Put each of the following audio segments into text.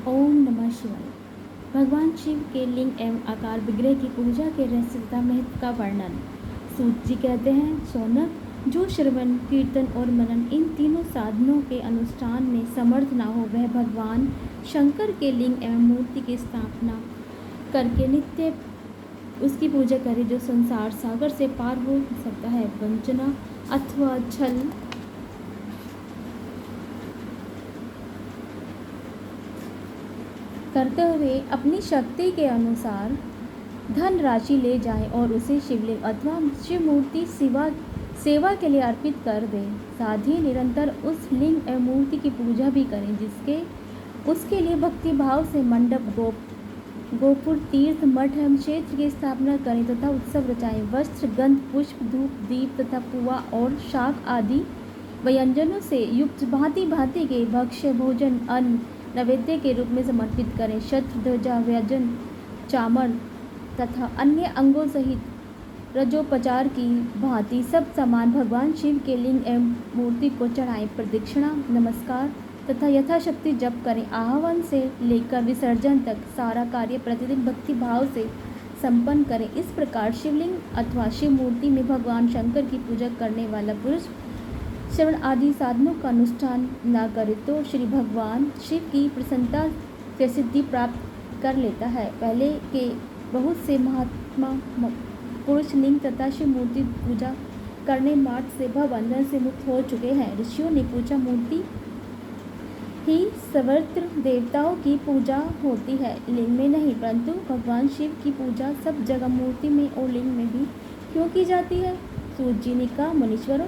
ओम नमः शिवाय। भगवान शिव के लिंग एवं आकार विग्रह की पूजा के रहस्य तथा महत्व का वर्णन। सूत जी कहते हैं, शौनक, जो श्रवण, कीर्तन और मनन इन तीनों साधनों के अनुष्ठान में समर्थ न हो, वह भगवान शंकर के लिंग एवं मूर्ति की स्थापना करके नित्य उसकी पूजा करे, जो संसार सागर से पार हो सकता है। वंचना अथवा छल करते हुए अपनी शक्ति के अनुसार धन राशि ले जाएं और उसे शिवलिंग अथवा शिव मूर्ति सेवा के लिए अर्पित कर दें। साथ ही निरंतर उस लिंग एवं मूर्ति की पूजा भी करें, उसके लिए भक्ति भाव से मंडप, गोपुर, तीर्थ, मठ एवं क्षेत्र की स्थापना करें तथा उत्सव रचाएं। वस्त्र, गंध, पुष्प, धूप, दीप तथा पुआ और शाक आदि व्यंजनों से युक्त भांति भांति के भक्ष्य भोजन अन्न नैवेद्य के रूप में समर्पित करें। छत्र, ध्वजा, व्यंजन, चामर तथा अन्य अंगों सहित रजोपचार की भांति सब सामान भगवान शिव के लिंग एवं मूर्ति को चढ़ाएं। प्रदक्षिणा, नमस्कार तथा यथाशक्ति जप करें। आह्वान से लेकर विसर्जन तक सारा कार्य प्रतिदिन भक्ति भाव से संपन्न करें। इस प्रकार शिवलिंग अथवा शिव मूर्ति में भगवान शंकर की पूजा करने वाला पुरुष श्रवण आदि साधनों का अनुष्ठान न करे तो श्री भगवान शिव की प्रसन्नता से सिद्धि प्राप्त कर लेता है। पहले के बहुत से महात्मा पुरुष लिंग तथा शिव मूर्ति पूजा करने मात्र से भवबंधन से मुक्त हो चुके हैं। ऋषियों ने पूछा, मूर्ति ही सर्वत्र देवताओं की पूजा होती है, लिंग में नहीं, परंतु भगवान शिव की पूजा सब जगह मूर्ति में और लिंग में भी क्यों की जाती है? सूत जी ने कहा, मुनीश्वरों,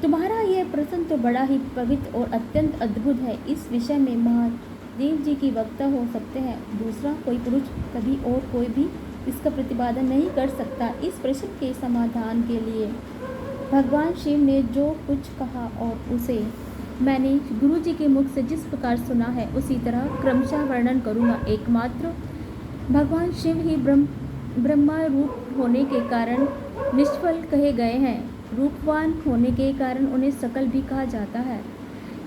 तुम्हारा यह प्रश्न तो बड़ा ही पवित्र और अत्यंत अद्भुत है। इस विषय में महादेव जी की वक्ता हो सकते हैं, दूसरा कोई पुरुष कभी और कोई भी इसका प्रतिपादन नहीं कर सकता। इस प्रश्न के समाधान के लिए भगवान शिव ने जो कुछ कहा और उसे मैंने गुरु जी के मुख से जिस प्रकार सुना है, उसी तरह क्रमशः वर्णन करूँगा। एकमात्र भगवान शिव ही ब्रह्मा रूप होने के कारण निष्फल कहे गए हैं। रूपवान होने के कारण उन्हें सकल भी कहा जाता है,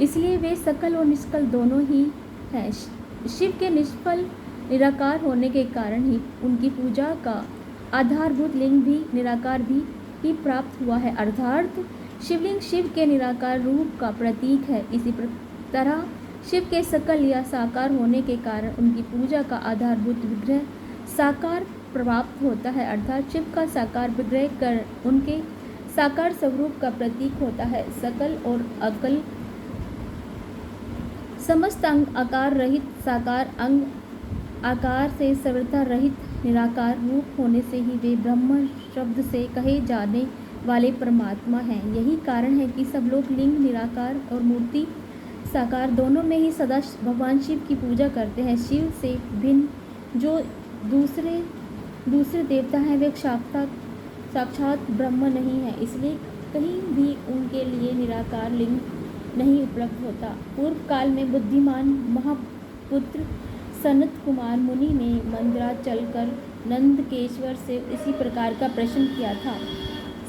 इसलिए वे सकल और निष्कल दोनों ही हैं। शिव के निष्फल निराकार होने के कारण ही उनकी पूजा का आधारभूत लिंग भी निराकार भी ही प्राप्त हुआ है, अर्थात शिवलिंग शिव के निराकार रूप का प्रतीक है। इसी तरह शिव के सकल या साकार होने के कारण उनकी पूजा का आधारभूत विग्रह साकार प्राप्त होता है, अर्थात शिव का साकार विग्रह कर उनके साकार स्वरूप का प्रतीक होता है। सकल और अकल समस्त अंग आकार रहित, साकार अंग आकार से सर्वथा रहित निराकार रूप होने से ही वे ब्रह्म शब्द से कहे जाने वाले परमात्मा हैं। यही कारण है कि सब लोग लिंग निराकार और मूर्ति साकार दोनों में ही सदा भगवान शिव की पूजा करते हैं। शिव से भिन्न जो दूसरे देवता हैं, वे साक्षात ब्रह्म नहीं है, इसलिए कहीं भी उनके लिए निराकार लिंग नहीं उपलब्ध होता। पूर्व काल में बुद्धिमान महापुत्र सनत कुमार मुनि ने मंदराचल कर नंदकेश्वर से इसी प्रकार का प्रश्न किया था।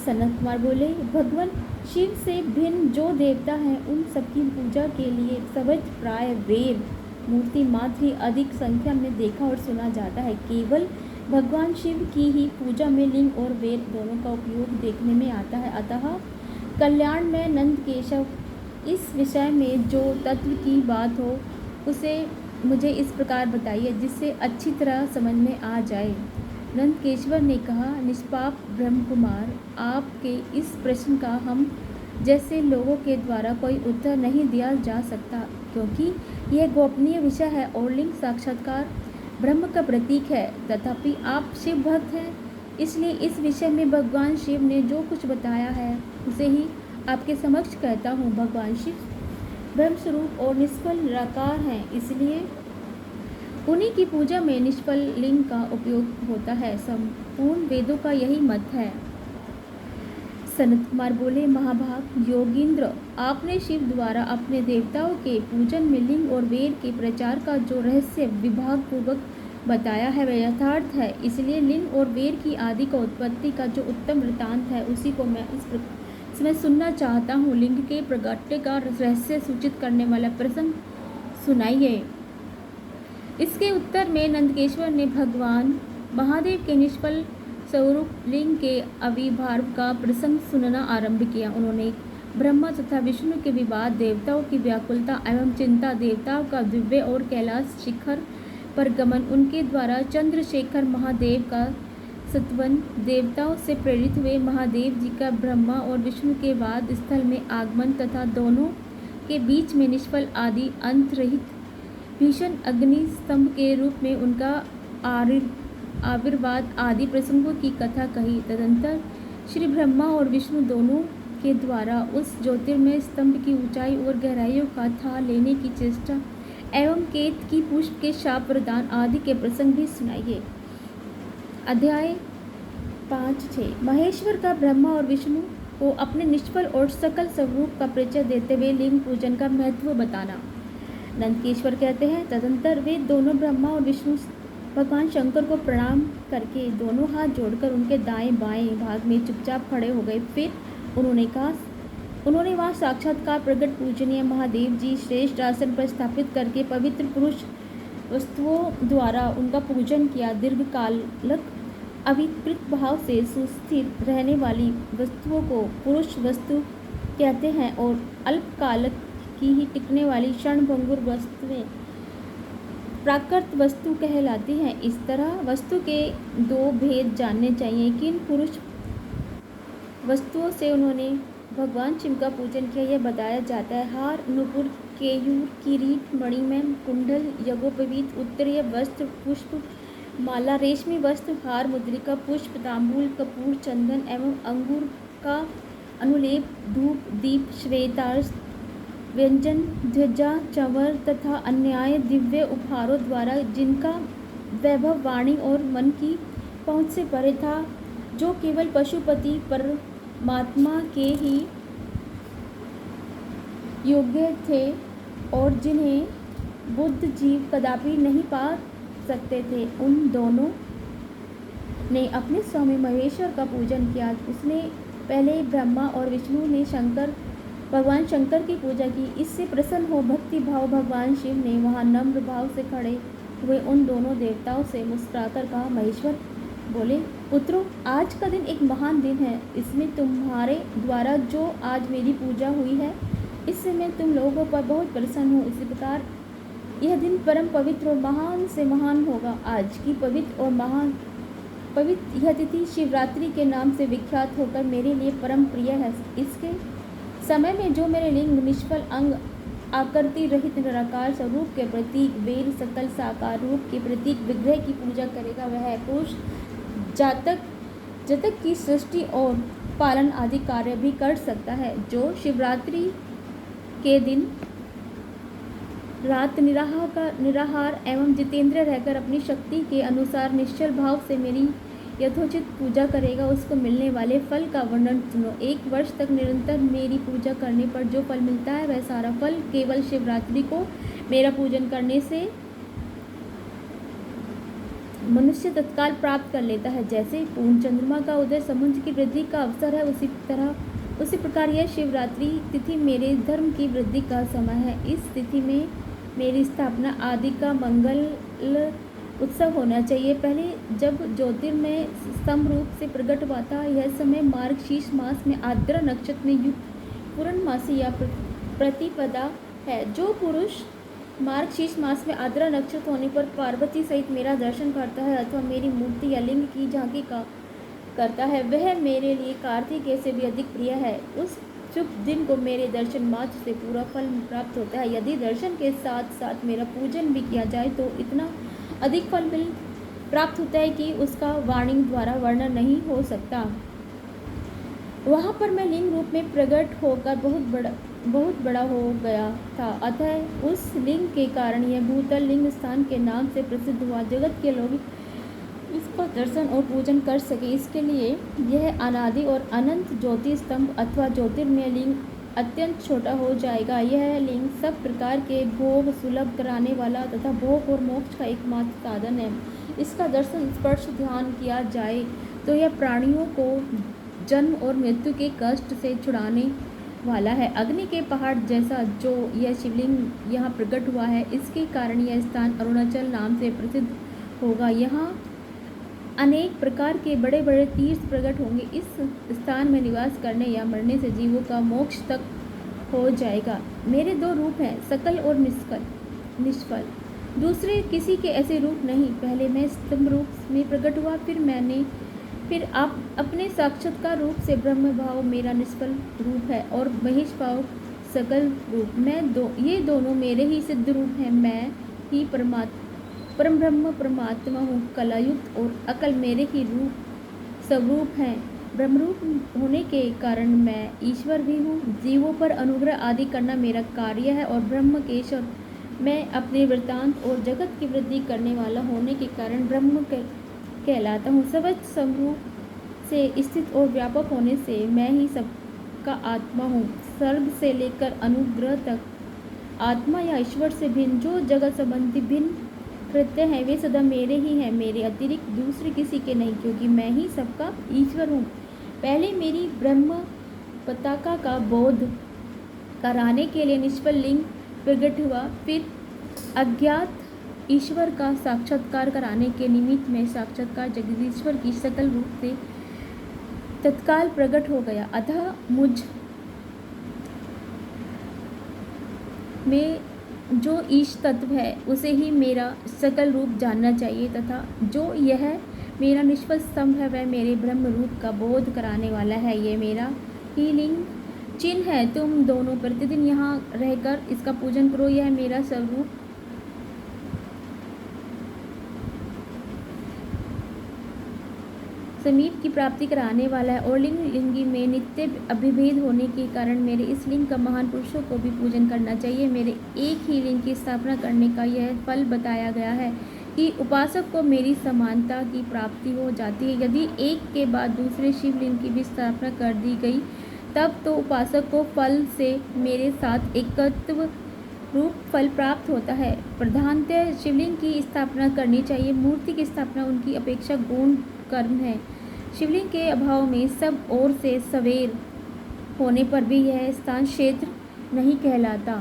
सनत कुमार बोले, भगवान शिव से भिन्न जो देवता हैं, उन सबकी पूजा के लिए सर्वत्र प्राय वेद मूर्ति मात्र ही अधिक संख्या में देखा और सुना जाता है। केवल भगवान शिव की ही पूजा में लिंग और वेद दोनों का उपयोग देखने में आता है। अतः कल्याण में नंद केशव, इस विषय में जो तत्व की बात हो उसे मुझे इस प्रकार बताइए, जिससे अच्छी तरह समझ में आ जाए। नंदकेश्वर ने कहा, निष्पाप ब्रह्म कुमार, आपके इस प्रश्न का हम जैसे लोगों के द्वारा कोई उत्तर नहीं दिया जा सकता, क्योंकि यह गोपनीय विषय है और लिंग साक्षात्कार ब्रह्म का प्रतीक है। तथापि आप शिव भक्त हैं, इसलिए इस विषय में भगवान शिव ने जो कुछ बताया है उसे ही आपके समक्ष कहता हूँ। भगवान शिव ब्रह्म स्वरूप और निष्फल निराकार हैं, इसलिए उन्हीं की पूजा में निष्फल लिंग का उपयोग होता है। संपूर्ण वेदों का यही मत है। सनत कुमार बोले, महाभाग योगींद्र, आपने शिव द्वारा अपने देवताओं के पूजन में लिंग और वेद के प्रचार का जो रहस्य विभाग पूर्वक बताया है वह यथार्थ है, इसलिए लिंग और वेद की आदि का उत्पत्ति का जो उत्तम वृत्तांत है उसी को मैं इस समय सुनना चाहता हूँ। लिंग के प्रगट्य का रहस्य सूचित करने वाला प्रसंग सुनाइए। इसके उत्तर में नंदकेश्वर ने भगवान महादेव के निष्फल स्वरूप लिंग के आविर्भाव का प्रसंग सुनना आरंभ किया। उन्होंने ब्रह्मा तथा विष्णु के विवाद, देवताओं की व्याकुलता एवं चिंता, देवताओं का दिव्य और कैलाश शिखर पर गमन, उनके द्वारा चंद्रशेखर महादेव का सत्वन, देवताओं से प्रेरित हुए महादेव जी का ब्रह्मा और विष्णु के वाद स्थल में आगमन तथा दोनों के बीच में निष्फल आदि अंत रहित भीषण अग्नि स्तंभ के रूप में उनका आविर्भाव आदि प्रसंगों की कथा कही। तदंतर श्री ब्रह्मा और विष्णु दोनों के द्वारा उस ज्योतिर्मय स्तंभ की ऊंचाई और गहराइयों का था लेने की चेष्टा एवं केत की पुष्प के शाप प्रदान आदि के प्रसंग भी सुनाइए। अध्याय 5-6 महेश्वर का ब्रह्मा और विष्णु को अपने निष्फल और सकल स्वरूप का परिचय देते हुए लिंग पूजन का महत्व बताना। नंदकेश्वर कहते हैं, तदंतर वे दोनों ब्रह्मा और विष्णु भगवान शंकर को प्रणाम करके दोनों हाथ जोड़कर उनके दाएं बाएं भाग में चुपचाप खड़े हो गए। फिर उन्होंने वहाँ साक्षात्कार प्रकट पूजनीय महादेव जी श्रेष्ठ आसन पर स्थापित करके पवित्र पुरुष वस्तुओं द्वारा उनका पूजन किया। दीर्घकालक अविकृत भाव से सुस्थिर रहने वाली वस्तुओं को पुरुष वस्तु कहते हैं और अल्पकालक की ही टिकने वाली क्षणभंगुर वस्तुएं प्राकृत वस्तु कहलाती हैं। इस तरह वस्तु के दो भेद जानने चाहिए। किन पुरुष वस्तुओं से उन्होंने भगवान शिव का पूजन किया यह बताया जाता है। हार, नुपुर, केयूर, किरीट, मणिमय, कुंडल, यज्ञोपवीत, उत्तरीय वस्त्र, पुष्प माला, रेशमी वस्त्र, हार, मुद्रिका, पुष्प, तांबूल, कपूर, चंदन एवं अंगूर का अनुलेप, धूप, दीप, श्वेतार्घ्य, व्यंजन, ध्वजा, चंवर तथा अन्याय दिव्य उपहारों द्वारा जिनका वैभव वाणी और मन की पहुँच से परे था, जो केवल पशुपति परमात्मा के ही योग्य थे और जिन्हें बुद्ध जीव कदापि नहीं पा सकते थे, उन दोनों ने अपने स्वामी महेश्वर का पूजन किया। उसने पहले ब्रह्मा और विष्णु ने भगवान शंकर की पूजा की। इससे प्रसन्न हो भक्ति भाव भगवान शिव ने वहाँ नम्र भाव से खड़े हुए उन दोनों देवताओं से मुस्कुराकर कहा, महेश्वर बोले, पुत्रों, आज का दिन एक महान दिन है। इसमें तुम्हारे द्वारा जो आज मेरी पूजा हुई है, इससे मैं तुम लोगों पर बहुत प्रसन्न हूँ। इसी प्रकार यह दिन परम पवित्र और महान से महान होगा। आज की पवित्र यह तिथि शिवरात्रि के नाम से विख्यात होकर मेरे लिए परम प्रिय है। इसके समय में जो मेरे लिंग निष्फल अंग आकृति रहित निराकार स्वरूप के प्रतीक वेद सकल साकार रूप के प्रतीक विग्रह की पूजा करेगा, वह पुरुष जातक की सृष्टि और पालन आदि कार्य भी कर सकता है। जो शिवरात्रि के दिन रात निराहार एवं जितेंद्र रहकर अपनी शक्ति के अनुसार निश्चल भाव से मेरी यथोचित पूजा करेगा, उसको मिलने वाले फल का वर्णन सुनो। 1 वर्ष तक निरंतर मेरी पूजा करने पर जो फल मिलता है, वह सारा फल केवल शिवरात्रि को मेरा पूजन करने से मनुष्य तत्काल प्राप्त कर लेता है। जैसे पूर्ण चंद्रमा का उदय समुद्र की वृद्धि का अवसर है, उसी प्रकार यह शिवरात्रि तिथि मेरे धर्म की वृद्धि का समय है। इस तिथि में मेरी स्थापना आदि का मंगल उत्सव होना चाहिए। पहले जब ज्योतिर्मय स्तंभ रूप से प्रकट हुआ था, यह समय मार्गशीर्ष मास में आर्द्रा नक्षत्र में युक्त पूर्णमासी या प्रतिपदा है। जो पुरुष मार्गशीर्ष मास में आर्द्रा नक्षत्र होने पर पार्वती सहित मेरा दर्शन करता है अथवा मेरी मूर्ति या लिंग की झांकी का करता है, वह मेरे लिए कार्तिकेय से भी अधिक प्रिय है। उस शुभ दिन को मेरे दर्शन मात्र से पूरा फल प्राप्त होता है। यदि दर्शन के साथ साथ मेरा पूजन भी किया जाए तो इतना अधिक फल प्राप्त होता है कि उसका वाणी द्वारा वर्णन नहीं हो सकता। वहाँ पर मैं लिंग रूप में प्रकट होकर बहुत बड़ा हो गया था। अतः उस लिंग के कारण यह भूतल लिंग स्थान के नाम से प्रसिद्ध हुआ। जगत के लोग इसका दर्शन और पूजन कर सके, इसके लिए यह अनादि और अनंत ज्योति स्तंभ अथवा ज्योतिर्मय लिंग अत्यंत छोटा हो जाएगा। यह लिंग सब प्रकार के भोग सुलभ कराने वाला तथा भोग और मोक्ष का एकमात्र साधन है। इसका दर्शन स्पर्श ध्यान किया जाए तो यह प्राणियों को जन्म और मृत्यु के कष्ट से छुड़ाने वाला है। अग्नि के पहाड़ जैसा जो यह शिवलिंग यहाँ प्रकट हुआ है, इसके कारण यह स्थान अरुणाचल नाम से प्रसिद्ध होगा। यहाँ अनेक प्रकार के बड़े बड़े तीर्थ प्रकट होंगे। इस स्थान में निवास करने या मरने से जीवों का मोक्ष तक हो जाएगा। मेरे दो रूप हैं, सकल और निष्फल। दूसरे किसी के ऐसे रूप नहीं। पहले मैं स्तंभ रूप में प्रकट हुआ, फिर आप अपने साक्षात्कार रूप से ब्रह्म भाव मेरा निष्फल रूप है और महेश भाव सकल रूप। ये दोनों मेरे ही सिद्ध रूप हैं। मैं ही परम ब्रह्म परमात्मा हूँ। कलायुक्त और अकल मेरे ही रूप स्वरूप हैं। ब्रह्मरूप होने के कारण मैं ईश्वर भी हूँ। जीवों पर अनुग्रह आदि करना मेरा कार्य है और ब्रह्म केशव मैं अपने वृत्तांत और जगत की वृद्धि करने वाला होने के कारण ब्रह्म कहलाता हूँ। सर्वोच्च स्वरूप से स्थित और व्यापक होने से मैं ही सबका आत्मा हूँ। सर्ग से लेकर अनुग्रह तक आत्मा या ईश्वर से भिन्न जो जगत संबंधी भिन्न कृत्य हैं, वे सदा मेरे ही हैं, मेरे अतिरिक्त दूसरे किसी के नहीं, क्योंकि मैं ही सबका ईश्वर हूँ। पहले मेरी ब्रह्म पताका का बोध कराने के लिए निष्फल लिंग प्रकट हुआ, फिर अज्ञात ईश्वर का साक्षात्कार कराने के निमित्त में साक्षात्कार जगदीश्वर की सकल रूप से तत्काल प्रकट हो गया। अतः मुझ में जो ईश तत्व है उसे ही मेरा सकल रूप जानना चाहिए, तथा जो यह मेरा निष्फल स्तंभ है वह मेरे ब्रह्म रूप का बोध कराने वाला है। ये मेरा ही लिंग चिन्ह है। तुम दोनों प्रतिदिन यहाँ रहकर इसका पूजन करो। यह मेरा स्वरूप समीप की प्राप्ति कराने वाला है और लिंगी में नित्य अभिभेद होने के कारण मेरे इस लिंग का महान पुरुषों को भी पूजन करना चाहिए। मेरे एक ही लिंग की स्थापना करने का यह फल बताया गया है कि उपासक को मेरी समानता की प्राप्ति हो जाती है। यदि एक के बाद दूसरे शिवलिंग की भी स्थापना कर दी गई तब तो उपासक को फल से मेरे साथ एकत्व रूप फल प्राप्त होता है। प्रधानतः शिवलिंग की स्थापना करनी चाहिए। मूर्ति की स्थापना उनकी अपेक्षा गौण कर्म है। शिवलिंग के अभाव में सब ओर से सवेर होने पर भी यह स्थान क्षेत्र नहीं कहलाता।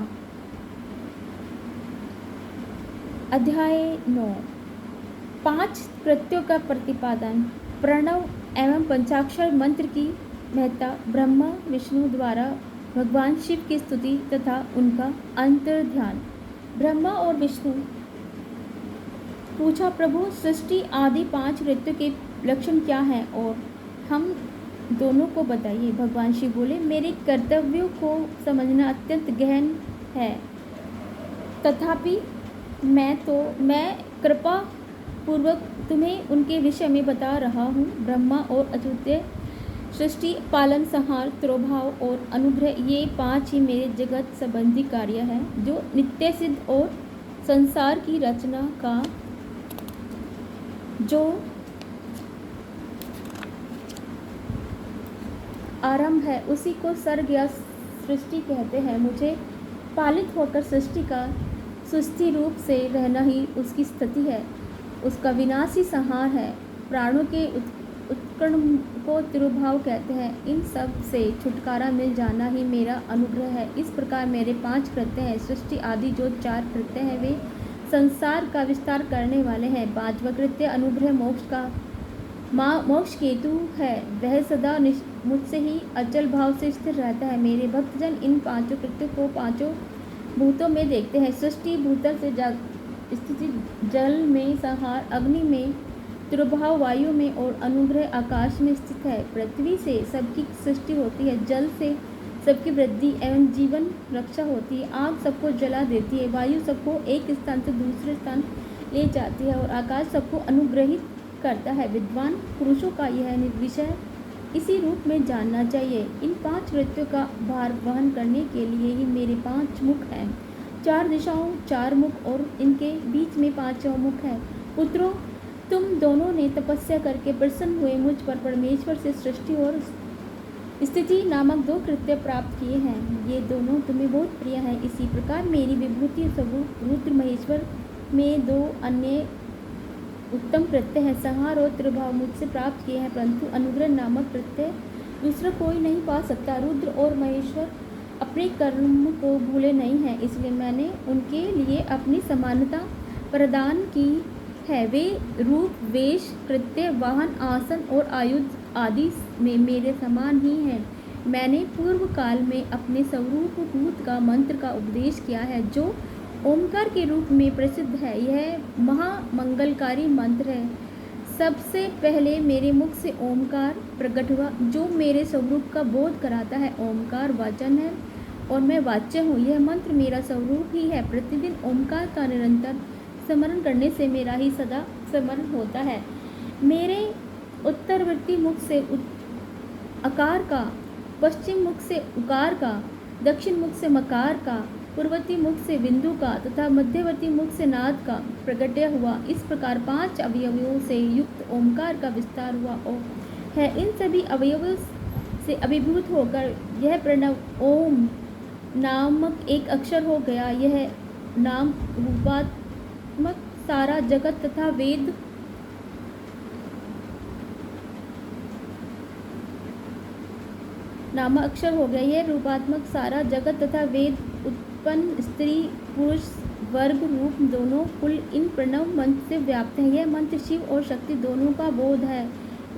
अध्याय 9 5 कृत्यों का प्रतिपादन। प्रणव एवं पंचाक्षर मंत्र की महत्ता। ब्रह्मा विष्णु द्वारा भगवान शिव की स्तुति तथा उनका अंतर्ध्यान। ब्रह्मा और विष्णु पूछा, प्रभु सृष्टि आदि 5 ऋतु के लक्षण क्या हैं और हम दोनों को बताइए। भगवान शिव बोले, मेरे कर्तव्यों को समझना अत्यंत गहन है, तथापि मैं कृपा पूर्वक तुम्हें उनके विषय में बता रहा हूँ। ब्रह्मा और अद्वितीय सृष्टि, पालन, संहार, तिरोभाव और अनुग्रह, ये 5 ही मेरे जगत संबंधी कार्य हैं जो नित्य सिद्ध और संसार की रचना का जो आरंभ है उसी को सर्ग या सृष्टि कहते हैं। मुझे पालित होकर सृष्टि का सुस्थि रूप से रहना ही उसकी स्थिति है, उसका विनाश ही संहार है। प्राणों के उत्कर्ण को तिरुभाव कहते हैं। इन सब से छुटकारा मिल जाना ही मेरा अनुग्रह है। इस प्रकार मेरे 5 कृत्य हैं। सृष्टि आदि जो 4 कृत्य हैं वे संसार का विस्तार करने वाले हैं। 5वां कृत्य अनुग्रह मोक्ष केतु है। वह सदा मुझसे ही अचल भाव से स्थिर रहता है। मेरे भक्तजन इन 5 कृत्यों को 5 भूतों में देखते हैं। सृष्टि भूतल से स्थिति, जल में संहार, अग्नि में तिरुभाव, वायु में और अनुग्रह आकाश में स्थित है। पृथ्वी से सबकी सृष्टि होती है, जल से सबकी वृद्धि एवं जीवन रक्षा होती है, आग सबको जला देती है, वायु सबको एक स्थान से दूसरे स्थान ले जाती है और आकाश सबको अनुग्रहित करता है। विद्वान पुरुषों का यह विषय इसी रूप में जानना चाहिए। इन 5 वृत्तियों का भार वहन करने के लिए ही मेरे 5 मुख हैं। 4 दिशाओं 4 मुख और इनके बीच में 5वां मुख है। पुत्रों, तुम दोनों ने तपस्या करके प्रसन्न हुए मुझ पर परमेश्वर से सृष्टि और स्थिति नामक 2 कृत्य प्राप्त किए हैं। ये दोनों तुम्हें बहुत प्रिय हैं। इसी प्रकार मेरी विभूति स्वरूप रुद्र महेश्वर में 2 अन्य उत्तम कृत्य हैं। संहार और तिरुभाव मुझसे प्राप्त किए हैं, परंतु अनुग्रह नामक कृत्य दूसरा कोई नहीं पा सकता। रुद्र और महेश्वर अपने कर्म को भूले नहीं हैं, इसलिए मैंने उनके लिए अपनी समानता प्रदान की है। वे रूप, वेश, कृत्य, वाहन, आसन और आयुध आदि में मेरे समान ही हैं। मैंने पूर्व काल में अपने स्वरूप भूत का मंत्र का उपदेश किया है, जो ओमकार के रूप में प्रसिद्ध है। यह महामंगलकारी मंत्र है। सबसे पहले मेरे मुख से ओमकार प्रकट हुआ, जो मेरे स्वरूप का बोध कराता है। ओमकार वचन है और मैं वाच्य हूँ। यह मंत्र मेरा स्वरूप ही है। प्रतिदिन ओमकार का निरंतर स्मरण करने से मेरा ही सदा स्मरण होता है। मेरे उत्तरवर्ती मुख से अकार का, पश्चिम मुख से उकार का, दक्षिण मुख से मकार का, पूर्ववर्ती मुख से बिंदु का तथा मध्यवर्ती मुख से नाद का प्रकट्य हुआ। इस प्रकार 5 अवयवों से युक्त ओमकार का विस्तार हुआ है। इन सभी अवयवों से अभिभूत होकर यह प्रणव ओम नामक एक अक्षर हो गया। यह नाम रूपात्मक सारा जगत तथा वेद नामक अक्षर हो गया। यह रूपात्मक सारा जगत तथा वेद, उत्पन्न स्त्री पुरुष, वर्ग रूप दोनों कुल इन प्रणव मंत्र से व्याप्त है। यह मंत्र शिव और शक्ति दोनों का बोध है।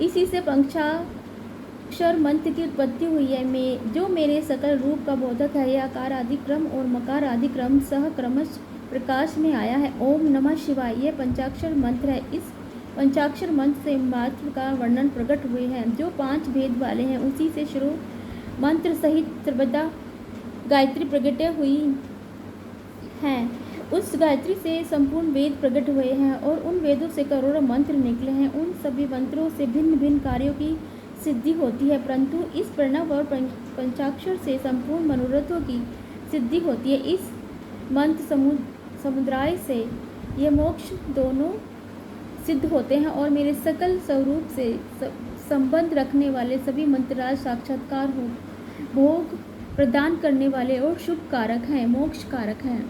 इसी से पंचाक्षर मंत्र की उत्पत्ति हुई है, जो मेरे सकल रूप का बोधक है। यह आकार आदि क्रम और मकार आदि क्रम सह क्रमश प्रकाश में आया है। ओम नमः शिवाय यह पंचाक्षर मंत्र है। इस पंचाक्षर मंत्र से मात्र का वर्णन प्रकट हुए हैं, जो 5 भेद वाले हैं। उसी से शुरू मंत्र सहित सर्वदा गायत्री प्रकट हुई हैं। उस गायत्री से संपूर्ण वेद प्रकट हुए हैं और उन वेदों से करोड़ों मंत्र निकले हैं। उन सभी मंत्रों से भिन्न भिन्न कार्यों की सिद्धि होती है, परंतु इस प्रणव और पंचाक्षर से संपूर्ण मनोरथों की सिद्धि होती है। इस मंत्र समुदाय से ये मोक्ष दोनों सिद्ध होते हैं और मेरे सकल स्वरूप से संबंध रखने वाले सभी मंत्रराज साक्षात्कार हो, भोग प्रदान करने वाले और शुभ कारक हैं, मोक्ष कारक हैं।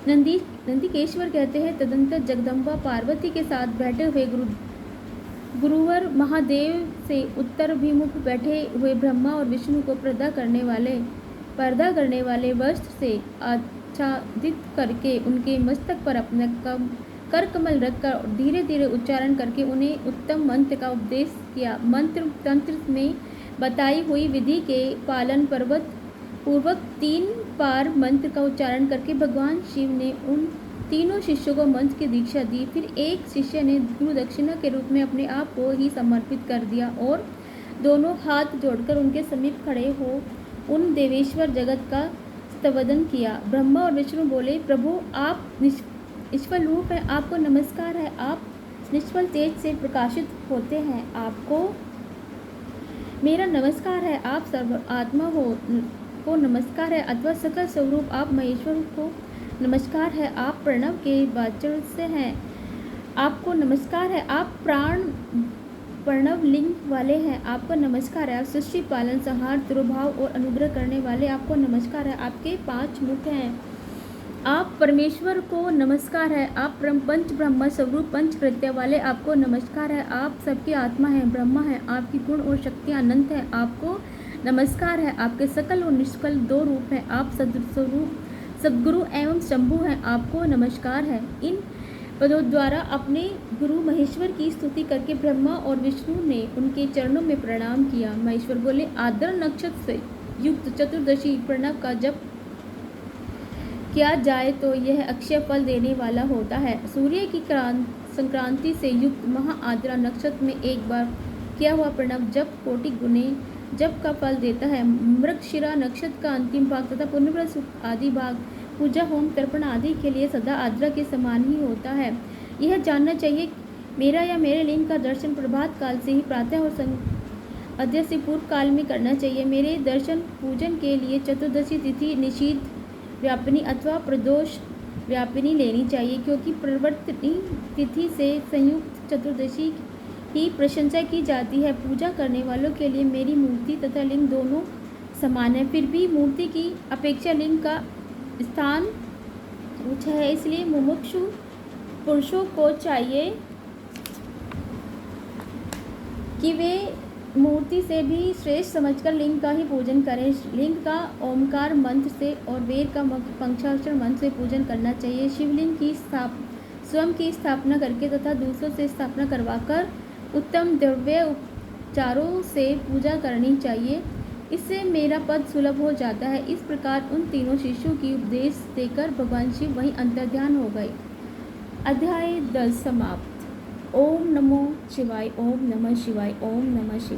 नंदिकेश्वर कहते हैं, तदंतर जगदम्बा पार्वती के साथ बैठे हुए गुरुवर महादेव से उत्तराभिमुख बैठे हुए ब्रह्मा और विष्णु को पर्दा करने वाले वस्त्र से आच्छादित करके उनके मस्तक पर अपना कर कमल रखकर धीरे धीरे उच्चारण करके उन्हें उत्तम मंत्र का उपदेश किया। मंत्र तंत्र में बताई हुई विधि के पालन पूर्वक 3 बार मंत्र का उच्चारण करके भगवान शिव ने उन तीनों शिष्यों को मंत्र की दीक्षा दी। फिर एक शिष्य ने गुरु दक्षिणा के रूप में अपने आप को ही समर्पित कर दिया और दोनों हाथ जोड़कर उनके समीप खड़े हो उन देवेश्वर जगत का स्तवदन किया। ब्रह्मा और विष्णु बोले, प्रभु आप निष्फल रूप है, आपको नमस्कार है। आप निष्फल तेज से प्रकाशित होते हैं, आपको मेरा नमस्कार है। आप सर्व आत्मा को नमस्कार है, अथवा सकल स्वरूप आप महेश्वर को नमस्कार है। आप प्रणव के वाचन से हैं, आपको नमस्कार है। आप प्रणव लिंग वाले हैं, आपको नमस्कार है। आप सृष्टि पालन संहार तिरुभाव और अनुग्रह करने वाले, आपको नमस्कार है। आपके 5 मुख हैं, आप परमेश्वर को नमस्कार है। आप पंच ब्रह्म स्वरूप पंच कृत्य वाले, आपको नमस्कार है। आप सबकी आत्मा है, ब्रह्मा है। आपकी गुण और शक्तियाँ अनंत है, आपको नमस्कार है। आपके सकल और निष्कल 2 रूप हैं। आप सदस्वरूप सदगुरु एवं शंभु हैं, आपको नमस्कार है। इन पदों द्वारा अपने गुरु महेश्वर की स्तुति करके ब्रह्मा और विष्णु ने उनके चरणों में प्रणाम किया। महेश्वर बोले, आद्र नक्षत्र से युक्त चतुर्दशी प्रणव का जप किया जाए तो यह अक्षय फल देने वाला होता है। सूर्य की संक्रांति से युक्त महा आद्रा नक्षत्र में एक बार किया हुआ प्रणव जप कोटि गुने जप का फल देता है। मृगशिरा नक्षत्र का अंतिम भाग तथा पुण्यव्रत आदि भाग पूजा होम तर्पण आदि के लिए सदा आद्रा के समान ही होता है। यह जानना चाहिए, मेरा या मेरे लिंग का दर्शन प्रभात काल से ही प्रातः और अद्य से पूर्व काल में करना चाहिए। मेरे दर्शन पूजन के लिए चतुर्दशी तिथि निषिद्ध व्यापिनी अथवा प्रदोष व्यापिनी लेनी चाहिए, क्योंकि प्रवर्तनी तिथि से संयुक्त चतुर्दशी की प्रशंसा की जाती है। पूजा करने वालों के लिए मेरी मूर्ति तथा लिंग दोनों समान है, फिर भी मूर्ति की अपेक्षा लिंग का स्थान ऊंचा है। इसलिए मुमुक्षु पुरुषों को चाहिए कि वे मूर्ति से भी श्रेष्ठ समझकर लिंग का ही पूजन करें। लिंग का ओमकार मंत्र से और वेद का पंचाक्षर मंत्र से पूजन करना चाहिए। शिवलिंग की स्वयं की स्थापना करके तथा दूसरों से स्थापना करवाकर उत्तम द्रव्य उपचारों से पूजा करनी चाहिए। इससे मेरा पद सुलभ हो जाता है। इस प्रकार उन तीनों शिष्यों की उपदेश देकर भगवान शिव वहीं अंतर्ध्यान हो गए। अध्याय 10 समाप्त। ओम नमो शिवाय। ओम नमः शिवाय। ओम नमः शिवाय।